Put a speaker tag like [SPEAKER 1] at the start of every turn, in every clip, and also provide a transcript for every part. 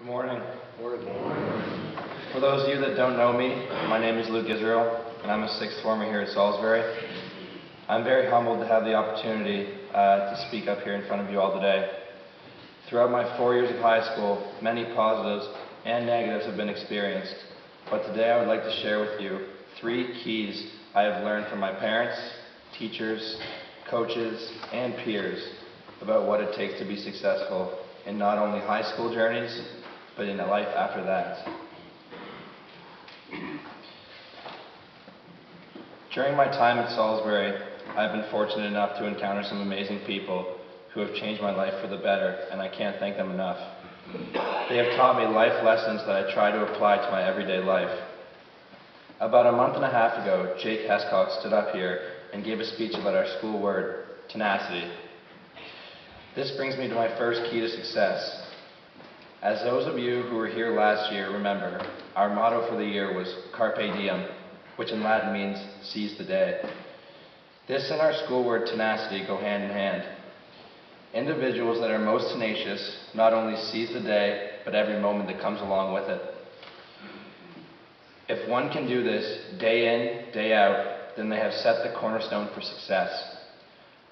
[SPEAKER 1] Good morning. For those of you that don't know me, my name is Luke Israel, and I'm a sixth former here at Salisbury. I'm very humbled to have the opportunity to speak up here in front of you all today. Throughout my 4 years of high school, many positives and negatives have been experienced, but today I would like to share with you 3 keys I have learned from my parents, teachers, coaches, and peers about what it takes to be successful in not only high school journeys, but in a life after that. During my time at Salisbury, I've been fortunate enough to encounter some amazing people who have changed my life for the better, and I can't thank them enough. They have taught me life lessons that I try to apply to my everyday life. About a month and a half ago, Jake Hescock stood up here and gave a speech about our school word, tenacity. This brings me to my first key to success. As those of you who were here last year remember, our motto for the year was Carpe Diem, which in Latin means seize the day. This and our school word tenacity go hand in hand. Individuals that are most tenacious not only seize the day, but every moment that comes along with it. If one can do this day in, day out, then they have set the cornerstone for success.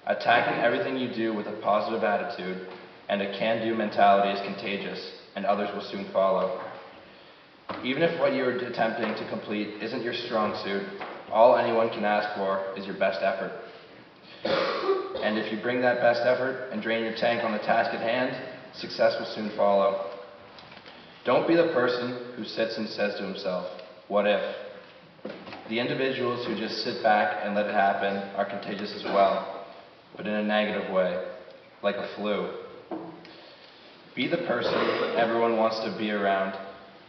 [SPEAKER 1] Attacking everything you do with a positive attitude and a can-do mentality is contagious, and others will soon follow. Even if what you're attempting to complete isn't your strong suit, all anyone can ask for is your best effort. And if you bring that best effort and drain your tank on the task at hand, success will soon follow. Don't be the person who sits and says to himself, "What if?" The individuals who just sit back and let it happen are contagious as well, but in a negative way, like a flu. Be the person everyone wants to be around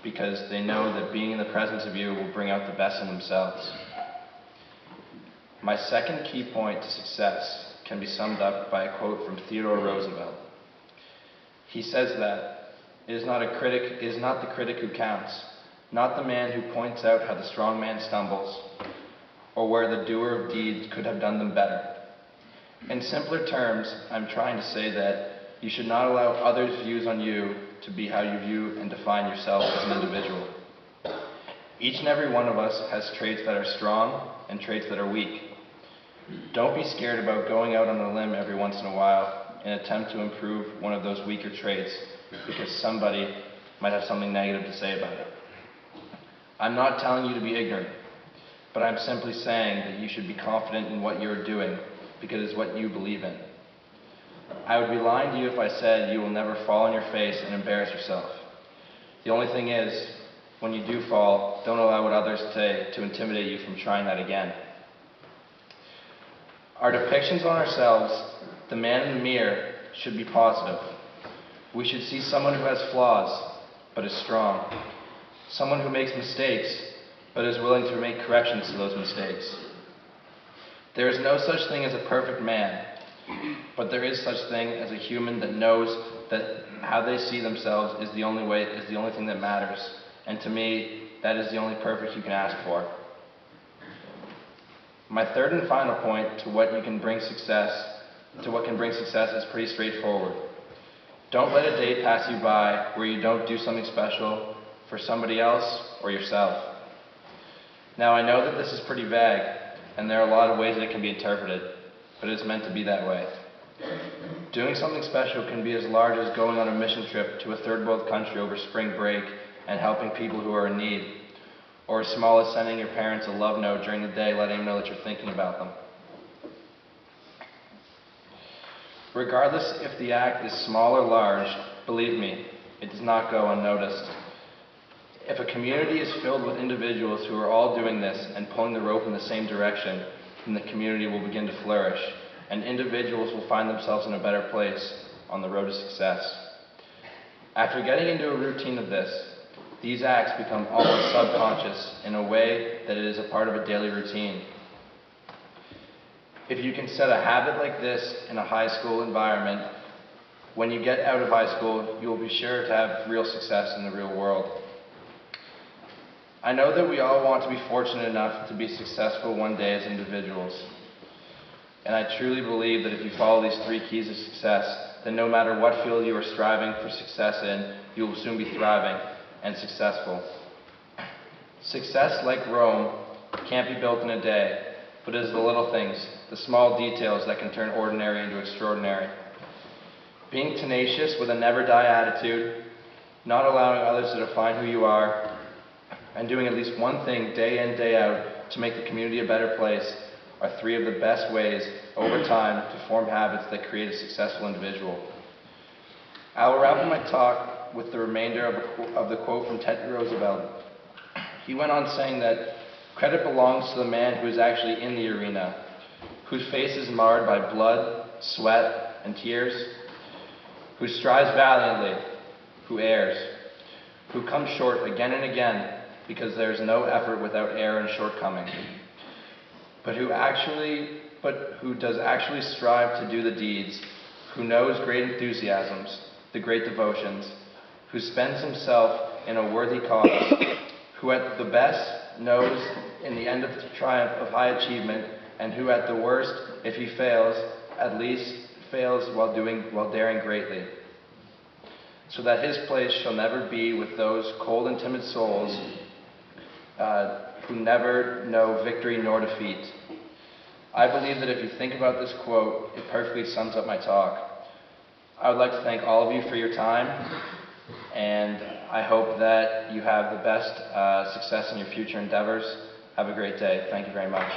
[SPEAKER 1] because they know that being in the presence of you will bring out the best in themselves. My second key point to success can be summed up by a quote from Theodore Roosevelt. He says that it is not the critic who counts, not the man who points out how the strong man stumbles, or where the doer of deeds could have done them better. In simpler terms, I'm trying to say that you should not allow others' views on you to be how you view and define yourself as an individual. Each and every one of us has traits that are strong and traits that are weak. Don't be scared about going out on a limb every once in a while in an attempt to improve one of those weaker traits because somebody might have something negative to say about it. I'm not telling you to be ignorant, but I'm simply saying that you should be confident in what you're doing because it's what you believe in. I would be lying to you if I said you will never fall on your face and embarrass yourself. The only thing is, when you do fall, don't allow what others say to intimidate you from trying that again. Our depictions on ourselves, the man in the mirror, should be positive. We should see someone who has flaws, but is strong. Someone who makes mistakes, but is willing to make corrections to those mistakes. There is no such thing as a perfect man, but there is such thing as a human that knows that how they see themselves is the only thing that matters. And to me, that is the only perfect you can ask for. My third and final point to what can bring success is pretty straightforward. Don't let a day pass you by where you don't do something special for somebody else or yourself. Now I know that this is pretty vague, and there are a lot of ways that it can be interpreted, but it's meant to be that way. Doing something special can be as large as going on a mission trip to a third world country over spring break and helping people who are in need, or as small as sending your parents a love note during the day letting them know that you're thinking about them. Regardless if the act is small or large, believe me, it does not go unnoticed. If a community is filled with individuals who are all doing this and pulling the rope in the same direction, then the community will begin to flourish, and individuals will find themselves in a better place on the road to success. After getting into a routine of this, these acts become almost subconscious in a way that it is a part of a daily routine. If you can set a habit like this in a high school environment, when you get out of high school, you will be sure to have real success in the real world. I know that we all want to be fortunate enough to be successful one day as individuals. And I truly believe that if you follow these 3 keys of success, then no matter what field you are striving for success in, you will soon be thriving and successful. Success, like Rome, can't be built in a day, but it is the little things, the small details that can turn ordinary into extraordinary. Being tenacious with a never-die attitude, not allowing others to define who you are, and doing at least one thing day in, day out to make the community a better place are three of the best ways, over time, to form habits that create a successful individual. I will wrap up my talk with the remainder of the quote from Teddy Roosevelt. He went on saying that credit belongs to the man who is actually in the arena, whose face is marred by blood, sweat, and tears, who strives valiantly, who errs, who comes short again and again because there is no effort without error and shortcoming, but who does actually strive to do the deeds, who knows great enthusiasms, the great devotions, who spends himself in a worthy cause, who at the best knows in the end of the triumph of high achievement, and who at the worst, if he fails, at least fails while daring greatly, so that his place shall never be with those cold and timid souls who never know victory nor defeat. I believe that if you think about this quote, it perfectly sums up my talk. I would like to thank all of you for your time, and I hope that you have the best success in your future endeavors. Have a great day. Thank you very much.